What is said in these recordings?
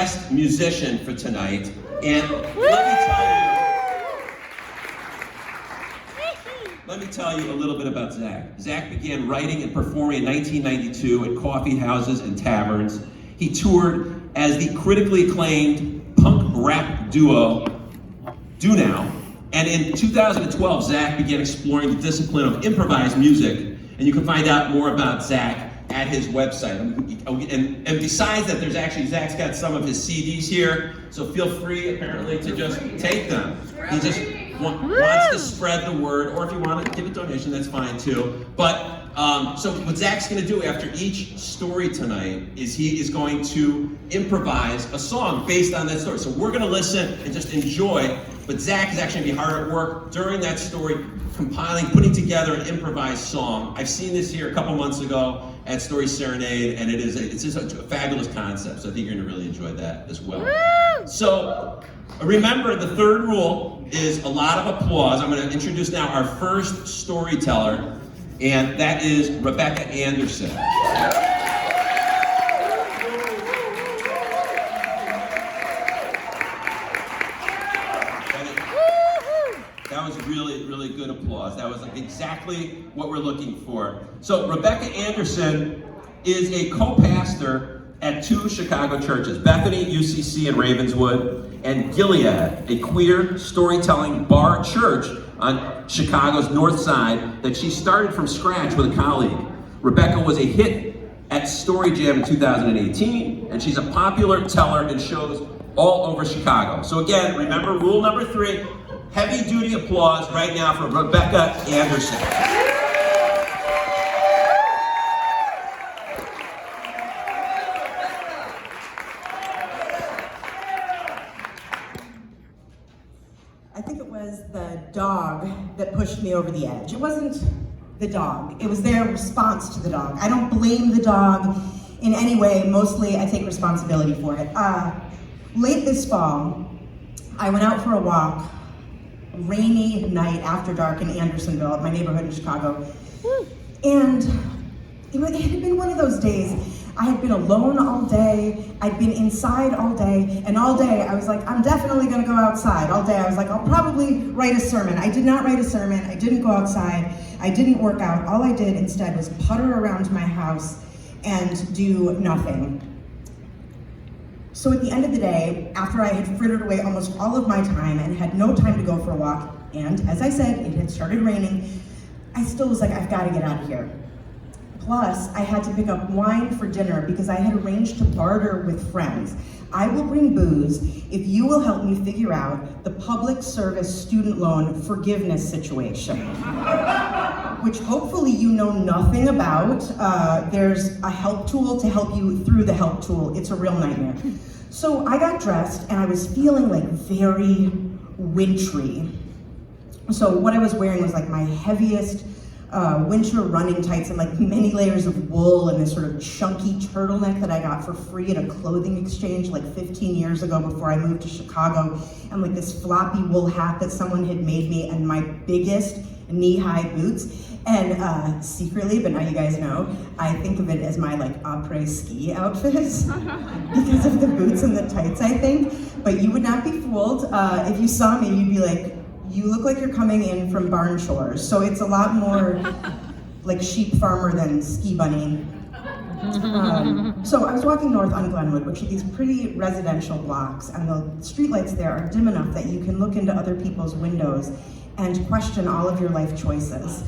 last musician for tonight, and let me tell you a little bit about Zach. Zach began writing and performing in 1992 at coffee houses and taverns. He toured as the critically acclaimed punk rap duo Duenow, and in 2012, Zach began exploring the discipline of improvised music, and you can find out more about Zach at his website. And besides that, Zach's got some of his CDs here, so feel free, apparently, to just take them. He just wants to spread the word, or if you want to give a donation, that's fine too. But, so what Zach's going to do after each story tonight is he is going to improvise a song based on that story. So we're going to listen and just enjoy, but Zach is actually going to be hard at work during that story, compiling, putting together an improvised song. I've seen this here a couple months ago at Story Serenade, and it's just a fabulous concept, so I think you're going to really enjoy that as well. So remember, the third rule is a lot of applause. I'm going to introduce now our first storyteller, and that is Rebecca Anderson. That was really, really good applause. That was exactly what we're looking for. So Rebecca Anderson is a co-pastor at two Chicago churches, Bethany UCC in Ravenswood, and Gilead, a queer storytelling bar church on Chicago's north side that she started from scratch with a colleague. Rebecca was a hit at Story Jam in 2018, and she's a popular teller in shows all over Chicago. So again, remember rule number 3, heavy duty applause right now for Rebecca Anderson. I think it was the dog that pushed me over the edge. It wasn't the dog, it was their response to the dog. I don't blame the dog in any way, mostly I take responsibility for it. Late this fall, I went out for a walk, rainy night after dark in Andersonville, my neighborhood in Chicago. And it had been one of those days. I had been alone all day, I'd been inside all day, and all day I was like, I'm definitely gonna go outside. All day I was like, I'll probably write a sermon. I did not write a sermon, I didn't go outside, I didn't work out. All I did instead was putter around my house and do nothing. So at the end of the day, after I had frittered away almost all of my time and had no time to go for a walk, and as I said, it had started raining, I still was like, I've got to get out of here. Plus, I had to pick up wine for dinner because I had arranged to barter with friends. I will bring booze if you will help me figure out the public service student loan forgiveness situation, which hopefully you know nothing about. There's a help tool to help you through the help tool. It's a real nightmare. So I got dressed and I was feeling like very wintry. So what I was wearing was like my heaviest winter running tights and like many layers of wool and this sort of chunky turtleneck that I got for free at a clothing exchange like 15 years ago before I moved to Chicago, and like this floppy wool hat that someone had made me, and my biggest knee-high boots. And secretly, but now you guys know, I think of it as my like après-ski outfit because of the boots and the tights, I think. But you would not be fooled. If you saw me, you'd be like, you look like you're coming in from barn chores. So it's a lot more like sheep farmer than ski bunny. So I was walking north on Glenwood, which are these pretty residential blocks, and the streetlights there are dim enough that you can look into other people's windows and question all of your life choices.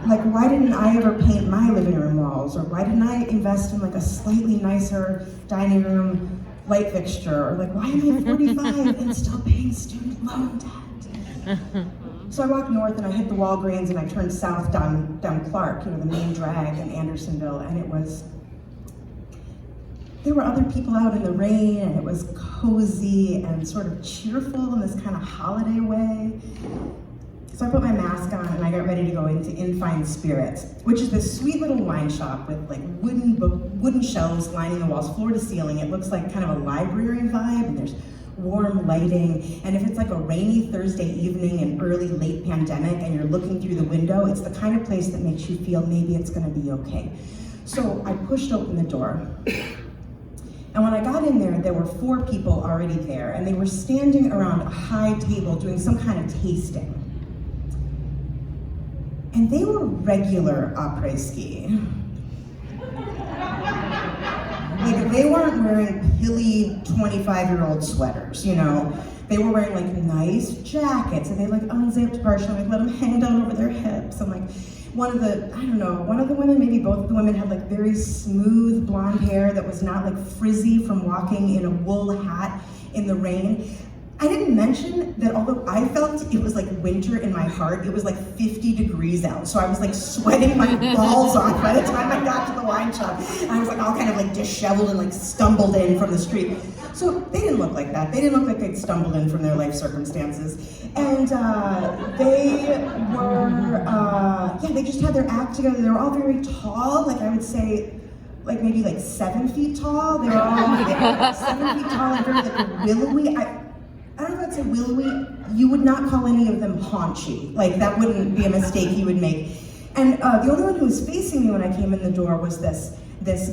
Like, why didn't I ever paint my living room walls? Or why didn't I invest in like a slightly nicer dining room light fixture? Or like, why am I 45 and still paying student loan debt? So I walked north and I hit the Walgreens and I turned south down Clark, the main drag in Andersonville, and there were other people out in the rain, and it was cozy and sort of cheerful in this kind of holiday way. So I put my mask on and I got ready to go into In Fine Spirits, which is this sweet little wine shop with like wooden shelves lining the walls floor to ceiling. It looks like kind of a library vibe, and there's warm lighting. And if it's like a rainy Thursday evening in early late pandemic and you're looking through the window, it's the kind of place that makes you feel maybe it's gonna be okay. So I pushed open the door And when I got in there were 4 people already there, and they were standing around a high table doing some kind of tasting. And they were regular après-ski. Like, they weren't wearing pilly 25-year-old sweaters, you know? They were wearing like nice jackets, and they like unzipped partially, like let them hang down over their hips. And like one of the women, maybe both of the women, had like very smooth blonde hair that was not like frizzy from walking in a wool hat in the rain. I didn't mention that although I felt it was like winter in my heart, it was like 50 degrees out. So I was like sweating my balls off by the time I got to the wine shop. And I was like all kind of like disheveled and like stumbled in from the street. So they didn't look like that. They didn't look like they'd stumbled in from their life circumstances. And they were, they just had their act together. They were all very tall, like I would say, like maybe like 7 feet tall. They were all 7 feet tall and very like willowy. I don't know if I'd say willowy. You would not call any of them haunchy. Like that wouldn't be a mistake you would make. And the only one who was facing me when I came in the door was this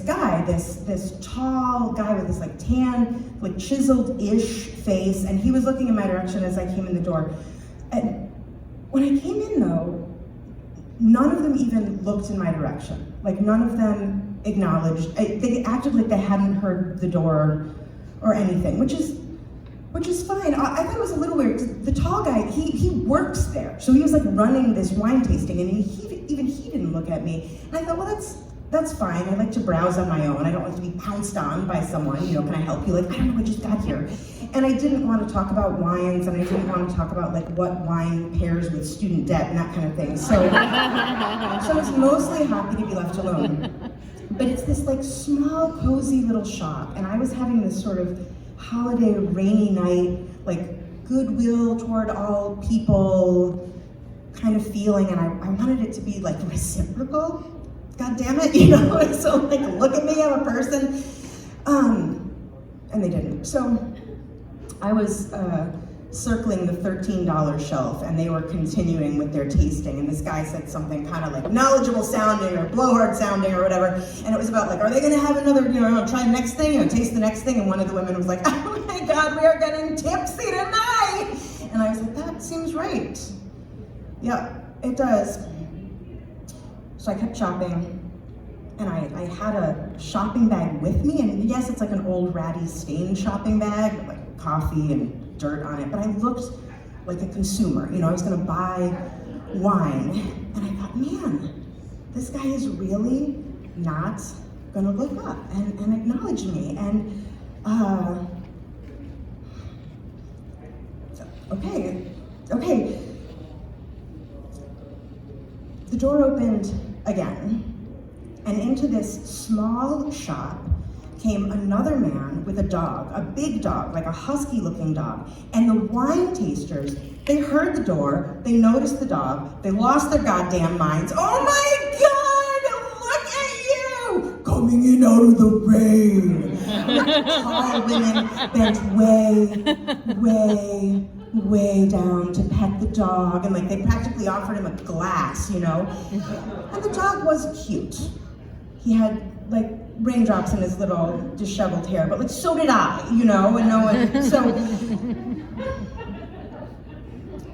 guy, this tall guy with this like tan, like chiseled-ish face, and he was looking in my direction as I came in the door. And when I came in though, none of them even looked in my direction. Like none of them acknowledged. They acted like they hadn't heard the door or anything, which is fine. I thought it was a little weird. The tall guy, he works there. So he was like running this wine tasting, and even he didn't look at me. And I thought, well, that's fine. I like to browse on my own. I don't like to be pounced on by someone. You know, can I help you? Like, I don't know, I just got here. And I didn't want to talk about wines, and I didn't want to talk about like what wine pairs with student debt and that kind of thing. So I was mostly happy to be left alone. But it's this like small, cozy little shop, and I was having this sort of holiday rainy night, like goodwill toward all people kind of feeling, and I wanted it to be like reciprocal. God damn it, you know? So like, look at me, I'm a person. And they didn't. So I was circling the $13 shelf, and they were continuing with their tasting, and this guy said something kind of like knowledgeable sounding or blowhard sounding or whatever, and it was about like, are they gonna have another, you know, try the next thing, you know, taste the next thing, and one of the women was like, oh my God, we are getting tipsy tonight! And I was like, that seems right. Yeah, it does. So I kept shopping, and I had a shopping bag with me, and yes, it's like an old ratty stained shopping bag with like coffee and dirt on it, but I looked like a consumer. You know, I was gonna buy wine, and I thought, man, this guy is really not gonna look up and acknowledge me. And okay. The door opened again, and into this small shop came another man with a dog, a big dog, like a husky-looking dog. And the wine tasters, they heard the door, they noticed the dog, they lost their goddamn minds. Oh my God, look at you! Coming in out of the rain. Tall women bent way down to pet the dog, and like they practically offered him a glass, you know? And the dog was cute. He had like raindrops in his little disheveled hair, but like so did I, you know, and no one, so.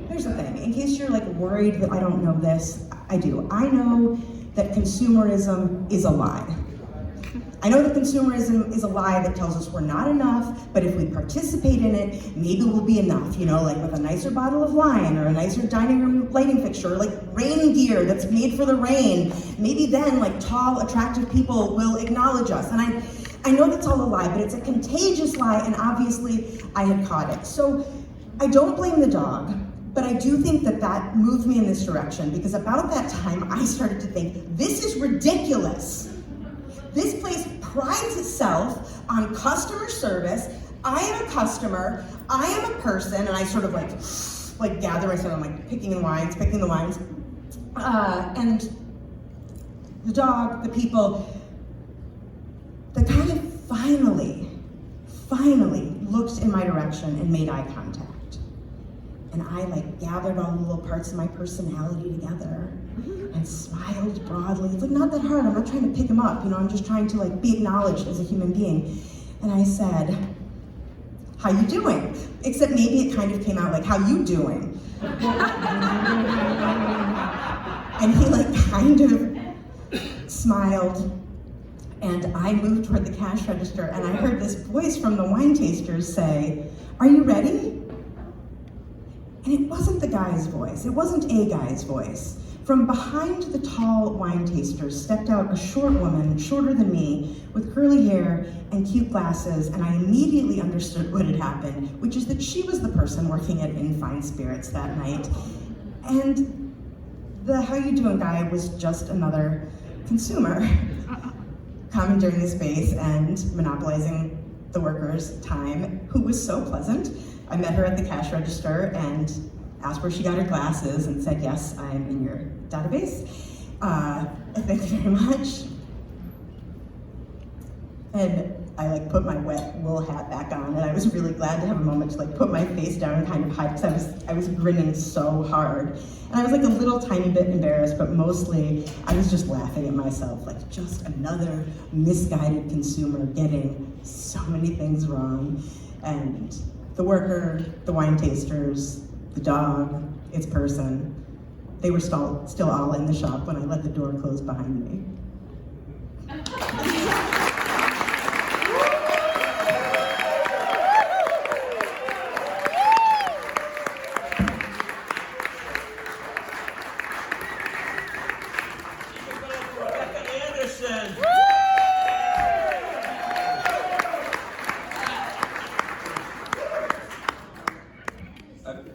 Here's the thing, in case you're like worried that I don't know this, I do. I know that consumerism is a lie. I know that consumerism is a lie that tells us we're not enough, but if we participate in it, maybe we'll be enough, you know, like with a nicer bottle of wine or a nicer dining room lighting fixture, or like rain gear that's made for the rain. Maybe then like tall, attractive people will acknowledge us. And I know that's all a lie, but it's a contagious lie, and obviously I had caught it. So I don't blame the dog, but I do think that moved me in this direction, because about that time I started to think, this is ridiculous. This place prides itself on customer service. I am a customer, I am a person, and I sort of like gather myself, I'm like picking the wines. And the dog, the people, the guy finally looked in my direction and made eye contact. And I like gathered all the little parts of my personality together and smiled broadly. It's like not that hard, I'm not trying to pick him up, you know, I'm just trying to like be acknowledged as a human being. And I said, how you doing? Except maybe it kind of came out like, how you doing? And he like kind of smiled, and I moved toward the cash register, and I heard this voice from the wine tasters say, are you ready? And it wasn't the guy's voice, it wasn't a guy's voice. From behind the tall wine tasters stepped out a short woman, shorter than me, with curly hair and cute glasses, and I immediately understood what had happened, which is that she was the person working at In Fine Spirits that night. And the how you doing guy was just another consumer commandeering the space and monopolizing the workers' time, who was so pleasant. I met her at the cash register and asked where she got her glasses and said, yes, I'm in your database. Thank you very much. And I like put my wet wool hat back on, and I was really glad to have a moment to like put my face down and kind of hide, because I was grinning so hard. And I was like a little tiny bit embarrassed, but mostly I was just laughing at myself, like just another misguided consumer getting so many things wrong. And the worker, the wine tasters, the dog, its person, they were still all in the shop when I let the door close behind me.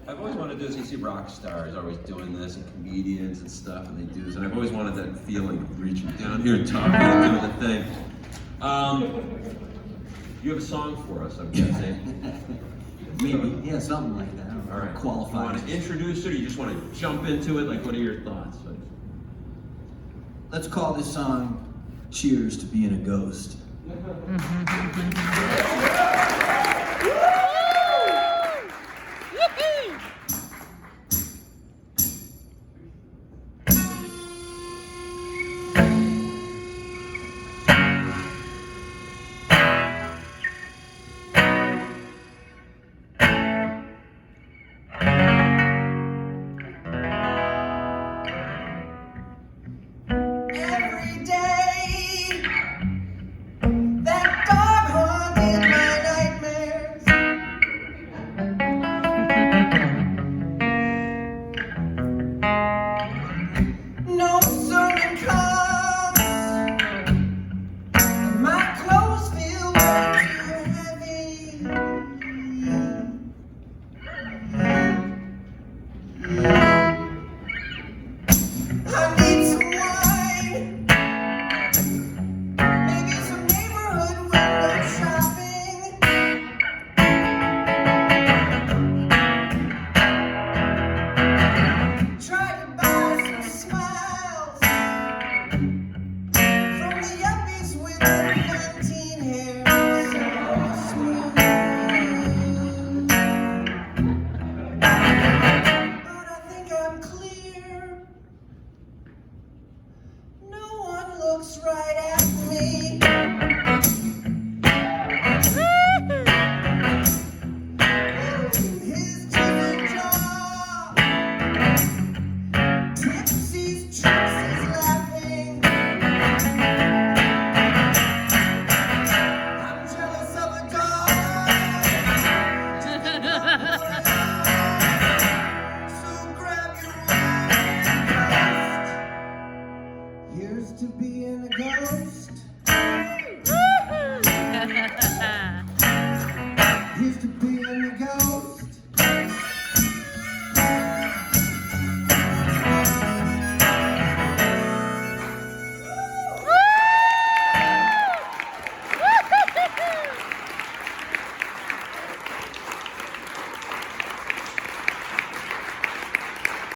I've always wanted to do this. You see rock stars always doing this, and comedians and stuff, and they do this. And I've always wanted that feeling of reaching down here and talking and doing the thing. You have a song for us, I'm guessing. Maybe, yeah, something like that. All right. Qualified. You want to introduce it, or you just want to jump into it? Like, what are your thoughts? Let's call this song "Cheers to Being a Ghost."